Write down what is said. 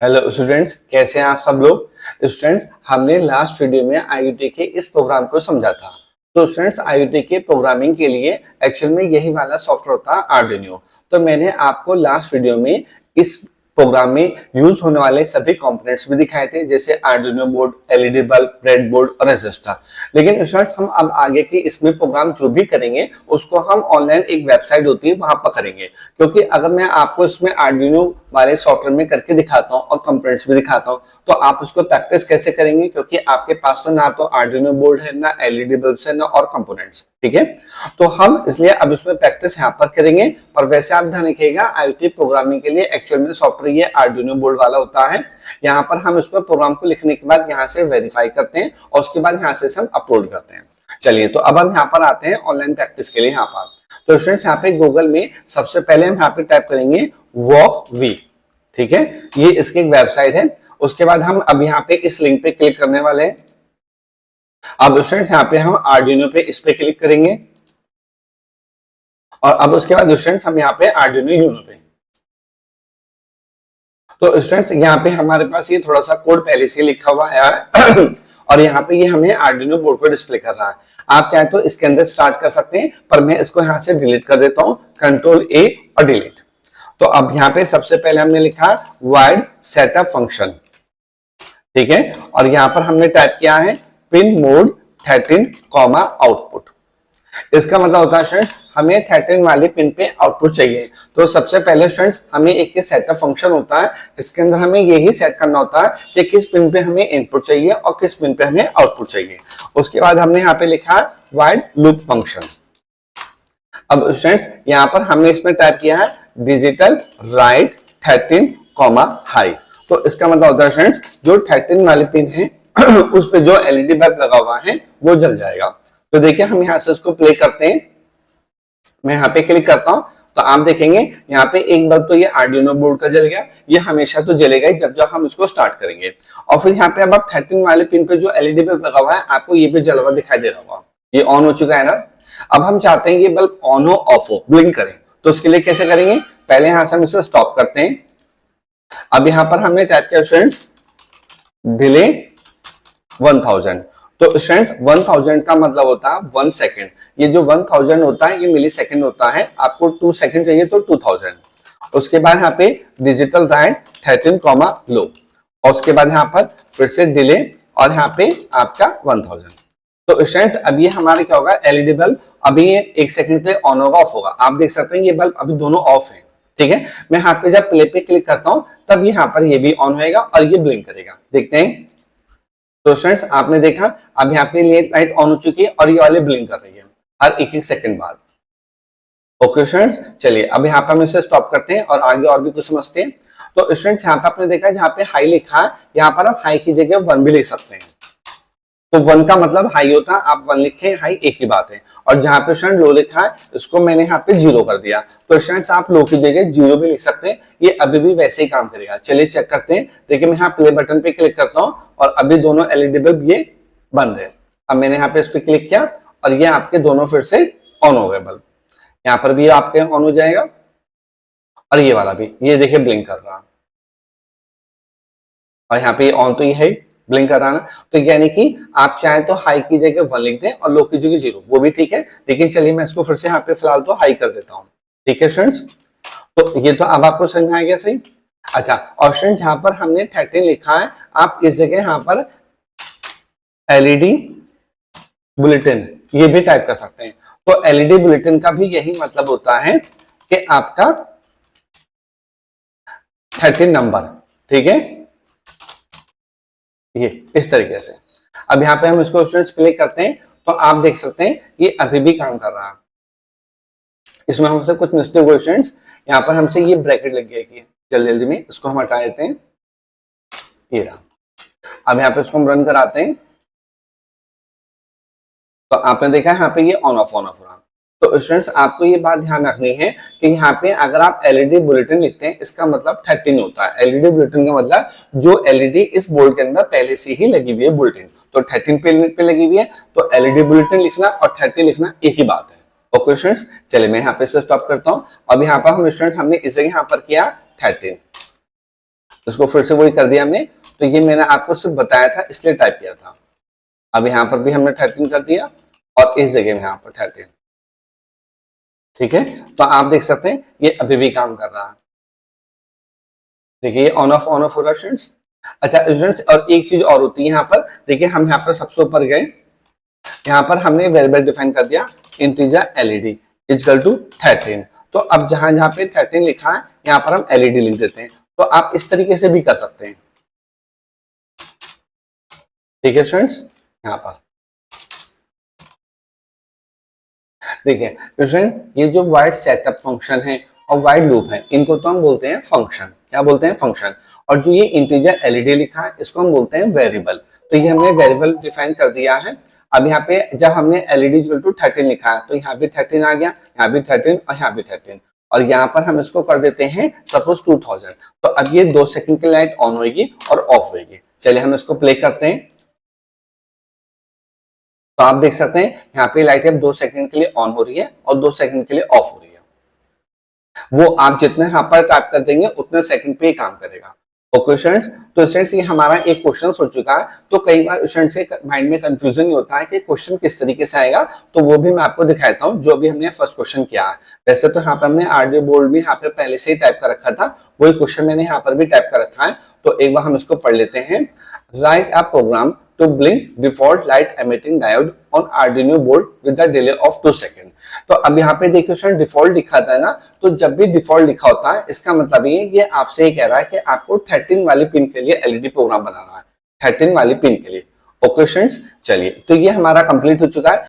Hello students, कैसे हैं आप सब लोग। स्टूडेंट्स, हमने लास्ट वीडियो में आईओटी के इस प्रोग्राम को समझा था। तो स्टूडेंट्स, आईओटी के प्रोग्रामिंग के लिए एक्चुअल में यही वाला सॉफ्टवेयर होता है आर्डिनो। तो मैंने आपको लास्ट वीडियो में इस प्रोग्राम में यूज होने वाले सभी कंपोनेंट्स भी दिखाए थे, जैसे Arduino board, LED bulb, breadboard और रेजिस्टर। लेकिन स्टूडेंट्स, हम अब आगे की इसमें प्रोग्राम जो भी करेंगे उसको हम ऑनलाइन एक वेबसाइट होती है वहां पर करेंगे, क्योंकि अगर मैं आपको इसमें आर्डिनो वाले सॉफ्टवेयर में करके दिखाता हूँ और कंपोनेंट्स भी दिखाता हूँ तो आप उसको प्रैक्टिस कैसे करेंगे, क्योंकि आपके पास तो ना तो आर्डिनो बोर्ड है, ना एलईडी बल्ब है, ना और कंपोनेंट्स। ठीक है, तो हम इसलिए अब इसमें प्रैक्टिस यहाँ पर करेंगे। पर वैसे आप ध्यान रखिएगा, आईओटी प्रोग्रामिंग के लिए एक्चुअल में सॉफ्टवेयर ये आर्डिनो बोर्ड वाला होता है। यहाँ पर हम इसमें प्रोग्राम को लिखने के बाद यहाँ से वेरीफाई करते हैं और उसके बाद यहाँ से हम अपलोड करते हैं। चलिए, तो अब हम यहाँ पर आते हैं ऑनलाइन प्रैक्टिस के लिए। यहाँ पर तो स्टूडेंट्स, यहाँ पे गूगल में सबसे पहले हम यहाँ पे टाइप करेंगे वॉक-वी। ठीक है, ये इसकी एक वेबसाइट है। उसके बाद हम अब यहाँ पे इस लिंक पे क्लिक करने वाले हैं। अब स्टूडेंट्स, यहाँ पे हम आर्डिनो पे इस पे क्लिक करेंगे और अब उसके बाद स्टूडेंट्स हम यहाँ पे आर्डिनो यूनो पे। तो स्टूडेंट्स, यहाँ पे हमारे पास ये थोड़ा सा कोड पहले से लिखा हुआ है और यहाँ पे ये हमें आर्डिनो बोर्ड को डिस्प्ले कर रहा है। आप चाहे तो इसके अंदर स्टार्ट कर सकते हैं, पर मैं इसको यहाँ से डिलीट कर देता हूँ, कंट्रोल ए और डिलीट। तो अब यहाँ पे सबसे पहले हमने लिखा वाइड सेटअप फंक्शन। ठीक है, और यहाँ पर हमने टाइप किया है पिन मोड 13 आउटपुट। इसका मतलब होता है स्टूडेंट्स, हमें 13 वाले पिन पे आउटपुट चाहिए। तो सबसे पहले स्टूडेंट्स, हमें एक सेटअप फंक्शन होता है, इसके अंदर हमें यही सेट करना होता है कि किस पिन पे हमें इनपुट चाहिए और किस पिन पे हमें आउटपुट चाहिए। उसके बाद हमने यहाँ पे लिखा वाइड लूप फंक्शन। अब स्टूडेंट्स, यहाँ पर हमने इसमें टाइप किया है डिजिटल राइट 13 हाई। तो इसका मतलब होता है स्टूडेंट्स, जो 13 वाले पिन है उस पे जो एलईडी बल्ब लगा हुआ है वो जल जाएगा। तो देखिए, हम यहाँ से उसको प्ले करते हैं। मैं यहाँ पे क्लिक करता हूँ तो आप देखेंगे यहाँ पे एक बल्ब तो ये आर्डिनो बोर्ड का जल गया। ये हमेशा तो जलेगा ही जब जब हम इसको स्टार्ट करेंगे। और फिर यहाँ पे अब आप 13 वाले पिन पे जो एलईडी बल्ब लगा हुआ है, आपको ये भी जला हुआ दिखाई दे रहा होगा। ये ऑन हो चुका है ना। अब हम चाहते हैं ये बल्ब ऑन हो, ऑफ हो, ब्लिंक करे। तो उसके लिए कैसे करेंगे, पहले यहाँ से हम इसे स्टॉप करते हैं। अब यहाँ पर हमने टाइप किया स्टूडेंट्स डिले 1000। तो स्टूडेंट्स, 1000 का मतलब होता है 1 सेकेंड। ये जो 1000 होता है ये मिली सेकेंड होता है। आपको 2 सेकेंड चाहिए तो 2000। उसके बाद यहाँ पे डिजिटल राइट 13 लो और उसके बाद यहाँ पर फिर से डिले और यहाँ पे आपका 1000। तो स्टूडेंट्स, अब ये हमारे क्या होगा, एलईडी बल्ब अभी ये 1 सेकंड के लिए ऑन होगा, ऑफ होगा। आप देख सकते हैं ये बल्ब अभी दोनों ऑफ है। ठीक है, मैं यहाँ पे जब प्ले पे क्लिक करता हूँ तब यहाँ पर ये भी ऑन होएगा और ये ब्लिंक करेगा। देखते हैं। तो स्टूडेंट्स, आपने देखा अब यहाँ पे ये लाइट ऑन हो चुकी है और ये वाले ब्लिंक कर रही है हर 1-1 सेकंड बाद। ओके स्टूडेंट्स, चलिए अब यहाँ पे हम इसे स्टॉप करते हैं और आगे और भी कुछ समझते हैं। तो स्टूडेंट्स, यहाँ पे आपने देखा जहाँ पे हाई लिखा है, यहाँ पर आप हाई की जगह 1 भी लिख सकते हैं। तो 1 का मतलब हाई होता है, आप 1 लिखे, हाई एक ही बात है। और जहां पे स्टूडेंट लो लिखा है इसको मैंने यहाँ पे 0 कर दिया। तो स्टूडेंट्स, आप लो की जगह 0 भी लिख सकते हैं, ये अभी भी वैसे ही काम करेगा। चलिए चेक करते हैं। देखिए, मैं यहाँ प्ले बटन पे क्लिक करता हूँ और अभी दोनों एलईडी बल्ब ये बंद है। अब मैंने यहाँ पे इस पे क्लिक किया और ये आपके दोनों फिर से ऑन हो गए बल्ब। यहाँ पर भी आपके ऑन हो जाएगा और ये वाला भी, ये देखिए ब्लिंक कर रहा। और यहाँ पे ऑन तो ये है, ब्लिंक कर रहा ना। तो यानी कि आप चाहे तो हाई की जगह 1 लिख दें और लो की जगह 0, वो भी ठीक है। लेकिन चलिए मैं इसको फिर से यहाँ पे फिलहाल तो हाई कर देता हूँ। ठीक है स्टूडेंट्स, तो ये तो अब आपको समझ में आ गया सही। अच्छा, और स्टूडेंट्स, यहाँ पर हमने 13 लिखा है, आप इस जगह यहाँ पर एलईडी बुलेटिन ये भी टाइप कर सकते हैं। तो एलईडी बुलेटिन का भी यही मतलब होता है कि आपका 13 नंबर। ठीक है, ये इस तरीके से। अब यहाँ पे हम इसको स्टूडेंट्स प्ले करते हैं तो आप देख सकते हैं ये अभी भी काम कर रहा है। इसमें हमसे कुछ मिस्टेक हुई स्टूडेंट्स, यहाँ पर हमसे ये ब्रैकेट लग गया कि जल्दी जल्दी में इसको हम हटा देते हैं। ये रहा। अब यहाँ पे इसको हम रन कराते हैं तो आपने देखा यहाँ पे ये ऑन ऑफ हो रहा। तो स्टूडेंट्स, आपको ये बात ध्यान रखनी है कि यहाँ पे अगर आप एलईडी बुलेटिन लिखते हैं इसका मतलब 13 होता है। एलईडी बुलेटिन का मतलब जो एलईडी इस बोर्ड के अंदर पहले से ही लगी हुई है बुलेटिन, तो 13 पे लगी हुई है। तो एलईडी बुलेटिन लिखना और 13 लिखना एक ही बात है। ओके स्टूडेंट्स, चलिए मैं यहाँ पे से स्टॉप करता हूँ। अब यहाँ पर हम स्टूडेंट्स हमने इस जगह यहाँ पर किया 13। इसको फिर से वही कर दिया हमने, तो ये मैंने आपको सिर्फ बताया था इसलिए टाइप किया था। अब यहाँ पर भी हमने 13 कर दिया और इस जगह में यहाँ पर 13। ठीक है, तो आप देख सकते हैं ये अभी भी काम कर रहा है। देखिए ये ऑन ऑफ हो रहा है स्टूडेंट्स। अच्छा स्टूडेंट्स, और एक चीज और होती है यहाँ पर, देखिए हम यहाँ पर सबसे ऊपर गए, यहाँ पर हमने वेरिएबल डिफाइन कर दिया इंटीजर एलईडी इक्वल टू 13। तो अब जहां जहां पे 13 लिखा है यहाँ पर हम एलईडी लिख देते हैं। तो आप इस तरीके से भी कर सकते हैं। ठीक है स्टूडेंट्स, यहाँ पर देखिए स्टूडेंट्स, ये जो वाइड सेटअप फंक्शन है और वाइड लूप है, इनको तो हम बोलते हैं फंक्शन। क्या बोलते हैं? फंक्शन। और जो ये इंटीजर एलईडी लिखा है इसको हम बोलते हैं वेरिएबल। तो ये हमने वेरिएबल डिफाइन कर दिया है। अब यहाँ पे जब हमने एलईडी इक्वल टू 13 लिखा है तो यहाँ भी 13 आ गया, यहाँ भी 13 और यहाँ भी 13, और यहाँ पर हम इसको कर देते हैं सपोज 2000। तो अब ये 2 सेकंड की लाइट ऑन होगी और ऑफ होगी। चलिए हम इसको प्ले करते हैं। तो आप देख सकते हैं यहाँ पे लाइट अब 2 सेकंड के लिए ऑन हो रही है और 2 सेकंड के लिए ऑफ हो रही है। वो आप जितने यहाँ पर टाइप कर देंगे उतने सेकंड पे ही काम करेगा। ओके स्टूडेंट्स, तो स्टूडेंट्स ये हमारा एक क्वेश्चन हो चुका है। तो कई बार स्टूडेंट्स के माइंड में कंफ्यूजन नहीं होता है कि क्वेश्चन किस तरीके से आएगा, तो वो भी मैं आपको दिखाता हूँ जो भी हमने फर्स्ट क्वेश्चन किया है। वैसे तो यहाँ पर हमने आरडी बोर्ड भी यहाँ पे पहले से ही टाइप कर रखा था, वही क्वेश्चन मैंने यहाँ पर भी टाइप कर रखा है। तो एक बार हम इसको पढ़ लेते हैं। Write a program to blink default light emitting diode on Arduino board with a delay of 2 second. तो अब यहाँ पे देखिए स्टूडेंट डिफॉल्ट लिखा था ना, तो जब भी डिफॉल्ट लिखा होता है इसका मतलब ये आपसे ये कह रहा है कि आपको 13 वाली पिन के लिए एलईडी प्रोग्राम बनाना है, 13 वाली पिन के लिए। ओके स्टूडेंट्स, चलिए तो ये हमारा कंप्लीट हो चुका है।